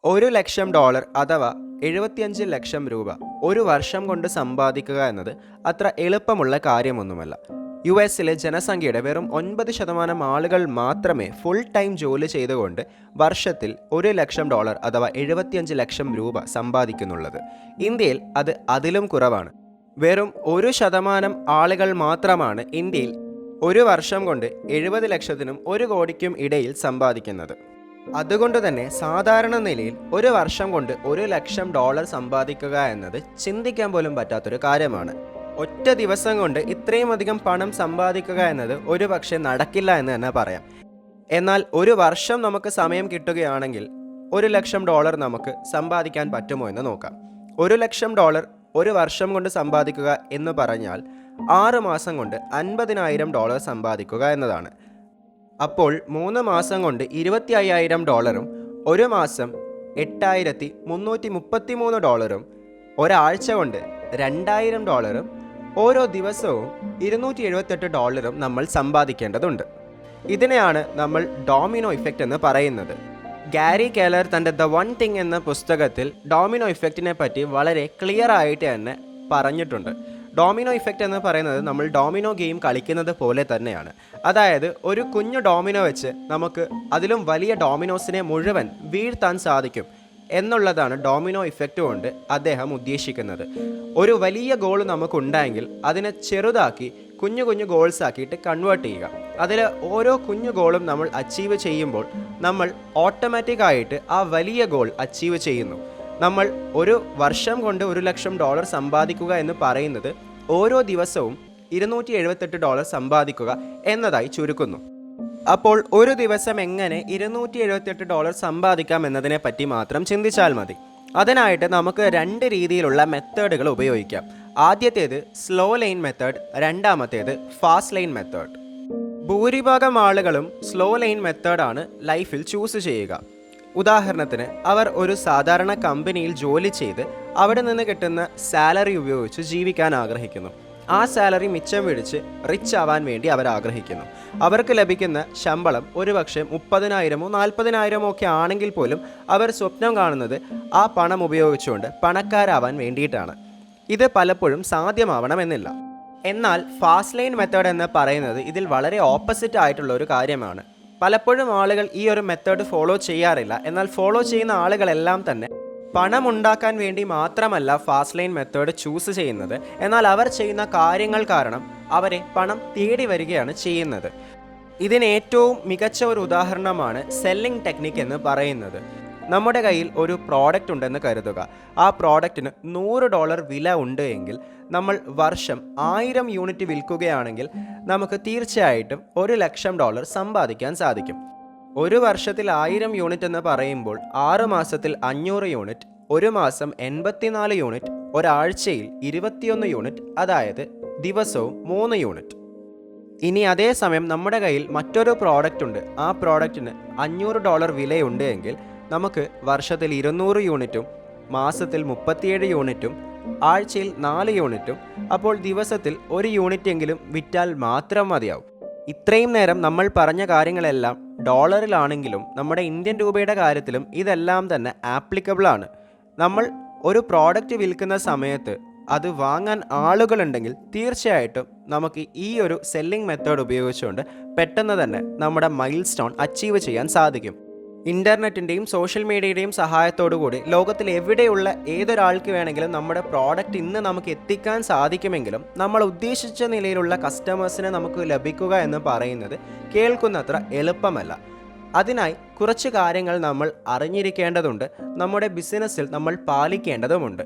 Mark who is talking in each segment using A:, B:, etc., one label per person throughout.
A: $1,00,000 അഥവാ 75 ലക്ഷം രൂപ ഒരു വർഷം കൊണ്ട് സമ്പാദിക്കുക എന്നത് അത്ര എളുപ്പമുള്ള കാര്യമൊന്നുമല്ല. US-ലെ ജനസംഖ്യയുടെ വെറും 9% ആളുകൾ മാത്രമേ ഫുൾ ടൈം ജോലി ചെയ്തുകൊണ്ട് വർഷത്തിൽ $1,00,000 അഥവാ 75 ലക്ഷം രൂപ സമ്പാദിക്കുന്നുള്ളത്. ഇന്ത്യയിൽ അത് അതിലും കുറവാണ്. വെറും 1% ആളുകൾ മാത്രമാണ് ഇന്ത്യയിൽ ഒരു വർഷം കൊണ്ട് 70 ലക്ഷത്തിനും 1 കോടിക്കും ഇടയിൽ സമ്പാദിക്കുന്നത്. അതുകൊണ്ട് തന്നെ സാധാരണ നിലയിൽ ഒരു വർഷം കൊണ്ട് $1,00,000 സമ്പാദിക്കുക എന്നത് ചിന്തിക്കാൻ പോലും പറ്റാത്തൊരു കാര്യമാണ്. ഒറ്റ ദിവസം കൊണ്ട് ഇത്രയും അധികം പണം സമ്പാദിക്കുക എന്നത് ഒരു പക്ഷേ നടക്കില്ല എന്ന് തന്നെ പറയാം. എന്നാൽ ഒരു വർഷം നമുക്ക് സമയം കിട്ടുകയാണെങ്കിൽ $1,00,000 നമുക്ക് സമ്പാദിക്കാൻ പറ്റുമോ എന്ന് നോക്കാം. $1,00,000 ഒരു വർഷം കൊണ്ട് സമ്പാദിക്കുക എന്ന് പറഞ്ഞാൽ 6 മാസം കൊണ്ട് $50,000 സമ്പാദിക്കുക എന്നതാണ്. അപ്പോൾ 3 മാസം കൊണ്ട് $25,000, ഒരു മാസം $8,333, ഒരാഴ്ച കൊണ്ട് $2,000, ഓരോ ദിവസവും $278 നമ്മൾ സമ്പാദിക്കേണ്ടതുണ്ട്. ഇതിനെയാണ് നമ്മൾ ഡോമിനോ ഇഫക്റ്റ് എന്ന് പറയുന്നത്. ഗാരി കെല്ലർ തൻ്റെ ദ വൺ തിങ് എന്ന പുസ്തകത്തിൽ ഡോമിനോ ഇഫക്റ്റിനെ പറ്റി വളരെ ക്ലിയർ ആയിട്ട് തന്നെ പറഞ്ഞിട്ടുണ്ട്. ഡോമിനോ ഇഫക്റ്റ് എന്ന് പറയുന്നത് നമ്മൾ ഡോമിനോ ഗെയിം കളിക്കുന്നത് പോലെ തന്നെയാണ്. അതായത് ഒരു കുഞ്ഞു ഡോമിനോ വെച്ച് നമുക്ക് അതിലും വലിയ ഡോമിനോസിനെ മുഴുവൻ വീഴ്ത്താൻ സാധിക്കും എന്നുള്ളതാണ് ഡോമിനോ ഇഫക്റ്റ് കൊണ്ട് അദ്ദേഹം ഉദ്ദേശിക്കുന്നത്. ഒരു വലിയ ഗോൾ നമുക്കുണ്ടെങ്കിൽ അതിനെ ചെറുതാക്കി കുഞ്ഞു കുഞ്ഞു ഗോൾസ് ആക്കിയിട്ട് കൺവേർട്ട് ചെയ്യുക. അതിൽ ഓരോ കുഞ്ഞു ഗോളും നമ്മൾ അച്ചീവ് ചെയ്യുമ്പോൾ നമ്മൾ ഓട്ടോമാറ്റിക്കായിട്ട് ആ വലിയ ഗോൾ അച്ചീവ് ചെയ്യുന്നു. നമ്മൾ ഒരു വർഷം കൊണ്ട് $1,00,000 സമ്പാദിക്കുക എന്ന് പറയുന്നത് ഓരോ ദിവസവും $278 സമ്പാദിക്കുക എന്നതായി ചുരുക്കുന്നു. അപ്പോൾ ഒരു ദിവസം എങ്ങനെ $278 സമ്പാദിക്കാം എന്നതിനെ പറ്റി മാത്രം ചിന്തിച്ചാൽ മതി. അതിനായിട്ട് നമുക്ക് 2 രീതിയിലുള്ള മെത്തേഡുകൾ ഉപയോഗിക്കാം. ആദ്യത്തേത് സ്ലോ ലൈൻ മെത്തേഡ്, രണ്ടാമത്തേത് ഫാസ്റ്റ് ലൈൻ മെത്തേഡ്. ഭൂരിഭാഗം ആളുകളും സ്ലോ ലൈൻ മെത്തേഡാണ് ലൈഫിൽ ചൂസ് ചെയ്യുക. ഉദാഹരണത്തിന് അവർ ഒരു സാധാരണ കമ്പനിയിൽ ജോലി ചെയ്ത് അവിടെ നിന്ന് കിട്ടുന്ന സാലറി ഉപയോഗിച്ച് ജീവിക്കാൻ ആഗ്രഹിക്കുന്നു. ആ സാലറി മിച്ചം പിടിച്ച് റിച്ച് ആവാൻ വേണ്ടി അവർ ആഗ്രഹിക്കുന്നു. അവർക്ക് ലഭിക്കുന്ന ശമ്പളം ഒരുപക്ഷെ 30,000 40,000 ഒക്കെ ആണെങ്കിൽ പോലും അവർ സ്വപ്നം കാണുന്നത് ആ പണം ഉപയോഗിച്ചുകൊണ്ട് പണക്കാരാവാൻ വേണ്ടിയിട്ടാണ്. ഇത് പലപ്പോഴും സാധ്യമാവണമെന്നില്ല. എന്നാൽ ഫാസ്റ്റ് ലൈൻ മെത്തേഡ് എന്ന് പറയുന്നത് ഇതിൽ വളരെ ഓപ്പോസിറ്റ് ആയിട്ടുള്ള ഒരു കാര്യമാണ്. പലപ്പോഴും ആളുകൾ ഈ ഒരു മെത്തേഡ് ഫോളോ ചെയ്യാറില്ല. എന്നാൽ ഫോളോ ചെയ്യുന്ന ആളുകളെല്ലാം തന്നെ പണം ഉണ്ടാക്കാൻ വേണ്ടി മാത്രമല്ല ഫാസ്റ്റ് ലൈൻ മെത്തേഡ് ചൂസ് ചെയ്യുന്നത്. എന്നാൽ അവർ ചെയ്യുന്ന കാര്യങ്ങൾ കാരണം അവരെ പണം തേടി വരികയാണ് ചെയ്യുന്നത്. ഇതിന് ഏറ്റവും മികച്ച ഒരു ഉദാഹരണമാണ് സെല്ലിംഗ് ടെക്നിക്ക് എന്ന് പറയുന്നത്. നമ്മുടെ കയ്യിൽ ഒരു പ്രോഡക്റ്റ് ഉണ്ടെന്ന് കരുതുക. ആ പ്രോഡക്റ്റിന് $100 വില ഉണ്ട് എങ്കിൽ നമ്മൾ വർഷം 1000 യൂണിറ്റ് വിൽക്കുകയാണെങ്കിൽ നമുക്ക് തീർച്ചയായിട്ടും $1,00,000 സമ്പാദിക്കാൻ സാധിക്കും. ഒരു വർഷത്തിൽ 1000 യൂണിറ്റ് എന്ന് പറയുമ്പോൾ 6 മാസത്തിൽ 500 യൂണിറ്റ്, ഒരു മാസം 84 യൂണിറ്റ്, ഒരാഴ്ചയിൽ 21 യൂണിറ്റ്, അതായത് ദിവസവും 3 യൂണിറ്റ്. ഇനി അതേസമയം നമ്മുടെ കയ്യിൽ മറ്റൊരു പ്രോഡക്റ്റ് ഉണ്ട്. ആ പ്രോഡക്റ്റിന് $500 വിലയുണ്ട് എങ്കിൽ നമുക്ക് വർഷത്തിൽ 200 യൂണിറ്റും, മാസത്തിൽ 37 യൂണിറ്റും, ആഴ്ചയിൽ 4 യൂണിറ്റും, അപ്പോൾ ദിവസത്തിൽ 1 യൂണിറ്റ് എങ്കിലും വിറ്റാൽ മാത്രം മതിയാവും. ഇത്രയും നേരം നമ്മൾ പറഞ്ഞ കാര്യങ്ങളെല്ലാം ഡോളറിലാണെങ്കിലും നമ്മുടെ ഇന്ത്യൻ രൂപയുടെ കാര്യത്തിലും ഇതെല്ലാം തന്നെ ആപ്ലിക്കബിൾ ആണ്. നമ്മൾ ഒരു പ്രോഡക്റ്റ് വിൽക്കുന്ന സമയത്ത് അത് വാങ്ങാൻ ആളുകളുണ്ടെങ്കിൽ തീർച്ചയായിട്ടും നമുക്ക് ഈ ഒരു സെല്ലിംഗ് മെത്തേഡ് ഉപയോഗിച്ചുകൊണ്ട് പെട്ടെന്ന് തന്നെ നമ്മുടെ മൈൽ സ്റ്റോൺ അച്ചീവ് ചെയ്യാൻ സാധിക്കും. ഇൻ്റർനെറ്റിൻ്റെയും സോഷ്യൽ മീഡിയയുടെയും സഹായത്തോടു കൂടി ലോകത്തിൽ എവിടെയുള്ള ഏതൊരാൾക്ക് വേണമെങ്കിലും നമ്മുടെ പ്രോഡക്റ്റ് ഇന്ന് നമുക്ക് എത്തിക്കാൻ സാധിക്കുമെങ്കിലും നമ്മൾ ഉദ്ദേശിച്ച നിലയിലുള്ള കസ്റ്റമേഴ്സിനെ നമുക്ക് ലഭിക്കുക എന്ന് പറയുന്നത് കേൾക്കുന്നത്ര എളുപ്പമല്ല. അതിനായി കുറച്ച് കാര്യങ്ങൾ നമ്മൾ അറിഞ്ഞിരിക്കേണ്ടതുണ്ട്, നമ്മുടെ ബിസിനസ്സിൽ നമ്മൾ പാലിക്കേണ്ടതുമുണ്ട്.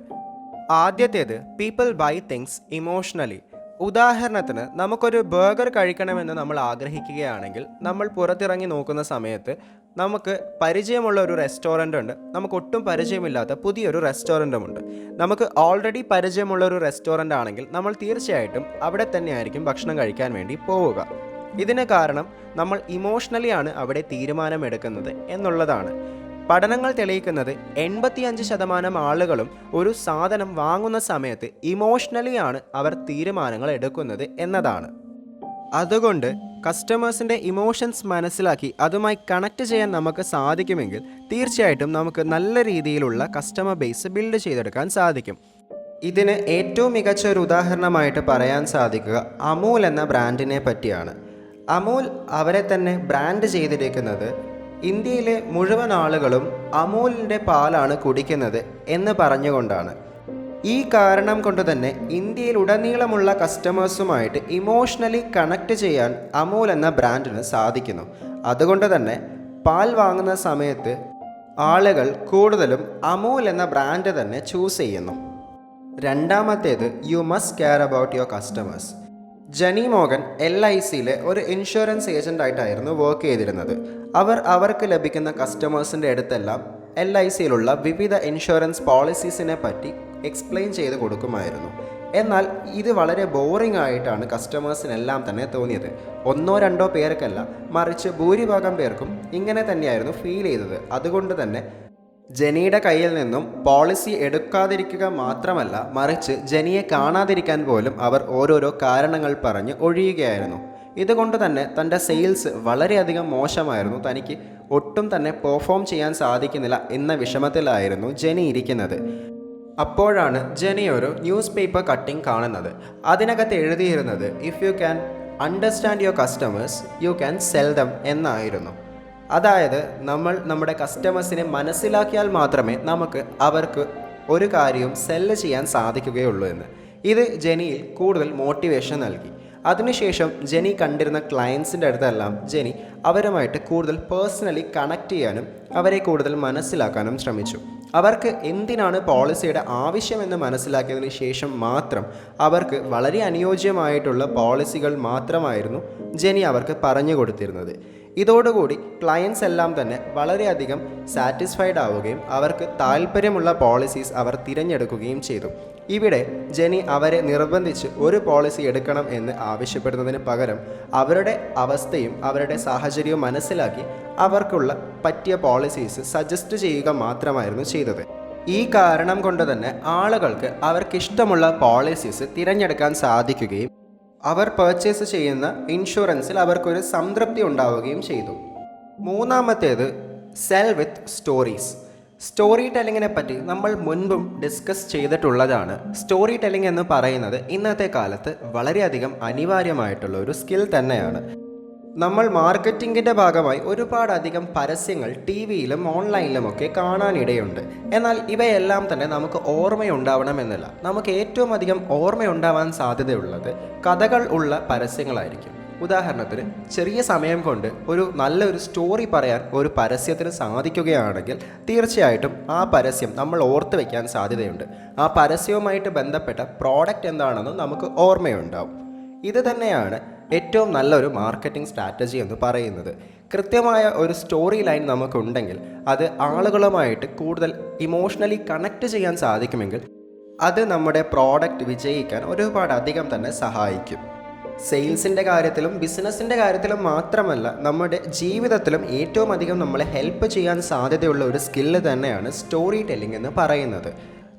A: ആദ്യത്തേത് പീപ്പിൾ ബൈ തിങ്സ് ഇമോഷണലി. ഉദാഹരണത്തിന് നമുക്കൊരു ബർഗർ കഴിക്കണമെന്ന് നമ്മൾ ആഗ്രഹിക്കുകയാണെങ്കിൽ നമ്മൾ പുറത്തിറങ്ങി നോക്കുന്ന സമയത്ത് നമുക്ക് പരിചയമുള്ള ഒരു റെസ്റ്റോറൻ്റ് ഉണ്ട്, നമുക്ക് ഒട്ടും പരിചയമില്ലാത്ത പുതിയൊരു റെസ്റ്റോറൻറ്റുമുണ്ട്. നമുക്ക് ഓൾറെഡി പരിചയമുള്ള ഒരു റെസ്റ്റോറൻ്റ് ആണെങ്കിൽ നമ്മൾ തീർച്ചയായിട്ടും അവിടെ തന്നെയായിരിക്കും ഭക്ഷണം കഴിക്കാൻ വേണ്ടി പോവുക. ഇതിന് കാരണം നമ്മൾ ഇമോഷണലി ആണ് അവിടെ തീരുമാനമെടുക്കുന്നത് എന്നുള്ളതാണ്. പഠനങ്ങൾ തെളിയിക്കുന്നത് 85% ആളുകളും ഒരു സാധനം വാങ്ങുന്ന സമയത്ത് ഇമോഷണലി ആണ് അവർ തീരുമാനങ്ങൾ എടുക്കുന്നത് എന്നതാണ്. അതുകൊണ്ട് കസ്റ്റമേഴ്സിൻ്റെ ഇമോഷൻസ് മനസ്സിലാക്കി അതുമായി കണക്ട് ചെയ്യാൻ നമുക്ക് സാധിക്കുമെങ്കിൽ തീർച്ചയായിട്ടും നമുക്ക് നല്ല രീതിയിലുള്ള കസ്റ്റമർ ബേസ് ബിൽഡ് ചെയ്തെടുക്കാൻ സാധിക്കും. ഇതിന് ഏറ്റവും മികച്ച ഒരു ഉദാഹരണമായിട്ട് പറയാൻ സാധിക്കുക അമൂൽ എന്ന ബ്രാൻഡിനെ പറ്റിയാണ്. അമൂൽ അവരെ തന്നെ ബ്രാൻഡ് ചെയ്തിരിക്കുന്നത് ഇന്ത്യയിലെ മുഴുവൻ ആളുകളും അമൂലിൻ്റെ പാലാണ് കുടിക്കുന്നത് എന്ന് പറഞ്ഞുകൊണ്ടാണ്. ഈ കാരണം കൊണ്ട് തന്നെ ഇന്ത്യയിലുടനീളമുള്ള കസ്റ്റമേഴ്സുമായിട്ട് ഇമോഷണലി കണക്ട് ചെയ്യാൻ അമൂൽ എന്ന ബ്രാൻഡിന് സാധിക്കുന്നു. അതുകൊണ്ട് തന്നെ പാൽ വാങ്ങുന്ന സമയത്ത് ആളുകൾ കൂടുതലും അമൂൽ എന്ന ബ്രാൻഡ് തന്നെ ചൂസ് ചെയ്യുന്നു. രണ്ടാമത്തേത് you must care about your customers. Jani Mohan LICയിലെ ഒരു ഇൻഷുറൻസ് ഏജൻ്റായിട്ടായിരുന്നു വർക്ക് ചെയ്തിരുന്നത്. അവർക്ക് ലഭിക്കുന്ന കസ്റ്റമേഴ്സിൻ്റെ അടുത്തെല്ലാം LICയിലുള്ള വിവിധ ഇൻഷുറൻസ് പോളിസീസിനെ പറ്റി എക്സ്പ്ലെയിൻ ചെയ്ത് കൊടുക്കുമായിരുന്നു. എന്നാൽ ഇത് വളരെ ബോറിംഗ് ആയിട്ടാണ് കസ്റ്റമേഴ്സിനെല്ലാം തന്നെ തോന്നിയത്. 1-2 പേർക്കല്ല, മറിച്ച് ഭൂരിഭാഗം പേർക്കും ഇങ്ങനെ തന്നെയായിരുന്നു ഫീൽ ചെയ്തത്. അതുകൊണ്ട് തന്നെ ജനിയുടെ കയ്യിൽ നിന്നും പോളിസി എടുക്കാതിരിക്കുക മാത്രമല്ല, മറിച്ച് ജനിയെ കാണാതിരിക്കാൻ പോലും അവർ ഓരോരോ കാരണങ്ങൾ പറഞ്ഞ് ഒഴിയുകയായിരുന്നു. ഇതുകൊണ്ട് തന്നെ തൻ്റെ സെയിൽസ് വളരെയധികം മോശമായിരുന്നു. തനിക്ക് ഒട്ടും തന്നെ പെർഫോം ചെയ്യാൻ സാധിക്കുന്നില്ല എന്ന വിഷമത്തിലായിരുന്നു ജനി ഇരിക്കുന്നത്. അപ്പോഴാണ് ജനി ഒരു ന്യൂസ് പേപ്പർ കട്ടിംഗ് കാണുന്നത്. അതിനകത്ത് എഴുതിയിരുന്നത് if you can understand your customers you can sell them എന്നായിരുന്നു. അതായത് നമ്മുടെ കസ്റ്റമേഴ്സിനെ മനസ്സിലാക്കിയാൽ മാത്രമേ നമുക്ക് അവർക്ക് ഒരു കാര്യവും സെല്ല് ചെയ്യാൻ സാധിക്കുകയുള്ളൂ എന്ന്. ഇത് ജനിയിൽ കൂടുതൽ മോട്ടിവേഷൻ നൽകി. അതിനുശേഷം ജനി കണ്ടിരുന്ന ക്ലയൻസിൻ്റെ അടുത്തെല്ലാം ജനി അവരുമായിട്ട് കൂടുതൽ പേഴ്സണലി കണക്ട് ചെയ്യാനും അവരെ കൂടുതൽ മനസ്സിലാക്കാനും ശ്രമിച്ചു. അവർക്ക് എന്തിനാണ് പോളിസിയുടെ ആവശ്യമെന്ന് മനസ്സിലാക്കിയതിന് ശേഷം മാത്രം അവർക്ക് വളരെ അനുയോജ്യമായിട്ടുള്ള പോളിസികൾ മാത്രമായിരുന്നു ജനി അവർക്ക് പറഞ്ഞു കൊടുത്തിരുന്നത്. ഇതോടുകൂടി ക്ലയൻസ് എല്ലാം തന്നെ വളരെയധികം സാറ്റിസ്ഫൈഡ് ആവുകയും അവർക്ക് താല്പര്യമുള്ള പോളിസീസ് അവർ തിരഞ്ഞെടുക്കുകയും ചെയ്തു. ഇവിടെ ജനി അവരെ നിർബന്ധിച്ച് ഒരു പോളിസി എടുക്കണം എന്ന് ആവശ്യപ്പെടുന്നതിന് പകരം അവരുടെ അവസ്ഥയും അവരുടെ സാഹചര്യവും മനസ്സിലാക്കി അവർക്കുള്ള പറ്റിയ പോളിസീസ് സജസ്റ്റ് ചെയ്യുക മാത്രമായിരുന്നു ചെയ്തത്. ഈ കാരണം കൊണ്ട് തന്നെ ആളുകൾക്ക് അവർക്കിഷ്ടമുള്ള പോളിസീസ് തിരഞ്ഞെടുക്കാൻ സാധിക്കുകയും അവർ പർച്ചേസ് ചെയ്യുന്ന ഇൻഷുറൻസിൽ അവർക്കൊരു സംതൃപ്തി ഉണ്ടാവുകയും ചെയ്തു. മൂന്നാമത്തേത് സെൽ വിത്ത് സ്റ്റോറീസ്. സ്റ്റോറി ടെല്ലിങ്ങിനെ പറ്റി നമ്മൾ മുൻപും ഡിസ്കസ് ചെയ്തിട്ടുള്ളതാണ്. സ്റ്റോറി ടെല്ലിംഗ് എന്ന് പറയുന്നത് ഇന്നത്തെ കാലത്ത് വളരെയധികം അനിവാര്യമായിട്ടുള്ള ഒരു സ്കിൽ തന്നെയാണ്. നമ്മൾ മാർക്കറ്റിങ്ങിൻ്റെ ഭാഗമായി ഒരുപാടധികം പരസ്യങ്ങൾ TV-യിലും ഓൺലൈനിലുമൊക്കെ കാണാനിടയുണ്ട്. എന്നാൽ ഇവയെല്ലാം തന്നെ നമുക്ക് ഓർമ്മയുണ്ടാവണമെന്നില്ല. നമുക്ക് ഏറ്റവും അധികം ഓർമ്മയുണ്ടാവാൻ സാധ്യതയുള്ളത് കഥകൾ ഉള്ള പരസ്യങ്ങളായിരിക്കും. ഉദാഹരണത്തിന് ചെറിയ സമയം കൊണ്ട് നല്ലൊരു സ്റ്റോറി പറയാൻ ഒരു പരസ്യത്തിന് സാധിക്കുകയാണെങ്കിൽ തീർച്ചയായിട്ടും ആ പരസ്യം നമ്മൾ ഓർത്ത് വയ്ക്കാൻ സാധ്യതയുണ്ട്. ആ പരസ്യവുമായിട്ട് ബന്ധപ്പെട്ട പ്രോഡക്റ്റ് എന്താണെന്ന് നമുക്ക് ഓർമ്മയുണ്ടാവും. ഇത് തന്നെയാണ് ഏറ്റവും നല്ലൊരു മാർക്കറ്റിംഗ് സ്ട്രാറ്റജി എന്ന് പറയുന്നത്. കൃത്യമായ ഒരു സ്റ്റോറി ലൈൻ നമുക്കുണ്ടെങ്കിൽ അത് ആളുകളുമായിട്ട് കൂടുതൽ ഇമോഷണലി കണക്ട് ചെയ്യാൻ സാധിക്കുമെങ്കിൽ അത് നമ്മുടെ പ്രോഡക്റ്റ് വിജയിക്കാൻ ഒരുപാടധികം തന്നെ സഹായിക്കും. സെയിൽസിൻ്റെ കാര്യത്തിലും ബിസിനസ്സിൻ്റെ കാര്യത്തിലും മാത്രമല്ല, നമ്മുടെ ജീവിതത്തിലും ഏറ്റവും അധികം നമ്മളെ ഹെൽപ്പ് ചെയ്യാൻ സാധ്യതയുള്ള ഒരു സ്കില്ല് തന്നെയാണ് സ്റ്റോറി ടെല്ലിംഗ് എന്ന് പറയുന്നത്.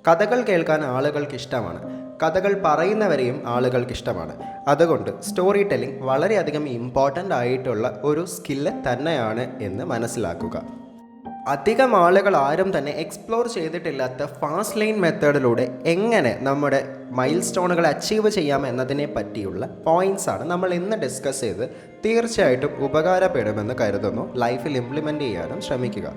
A: കഥകൾ കേൾക്കാൻ ആളുകൾക്ക് ഇഷ്ടമാണ്, കഥകൾ പറയുന്നവരെയും ആളുകൾക്ക് ഇഷ്ടമാണ്. അതുകൊണ്ട് സ്റ്റോറി ടെല്ലിംഗ് വളരെയധികം ഇമ്പോർട്ടൻ്റ് ആയിട്ടുള്ള ഒരു സ്കില്ല് തന്നെയാണ് എന്ന് മനസ്സിലാക്കുക. അധികം ആളുകൾ ആരും തന്നെ എക്സ്പ്ലോർ ചെയ്തിട്ടില്ലാത്ത ഫാസ്റ്റ് ലൈൻ മെത്തേഡിലൂടെ എങ്ങനെ നമ്മുടെ മൈൽ സ്റ്റോണുകൾ അച്ചീവ് ചെയ്യാം എന്നതിനെ പറ്റിയുള്ള പോയിൻറ്റ്സാണ് നമ്മൾ ഇന്ന് ഡിസ്കസ് ചെയ്ത് തീർച്ചയായിട്ടും ഉപകാരപ്പെടുമെന്ന് കരുതുന്നു. ലൈഫിൽ ഇംപ്ലിമെൻ്റ് ചെയ്യാനും ശ്രമിക്കുക.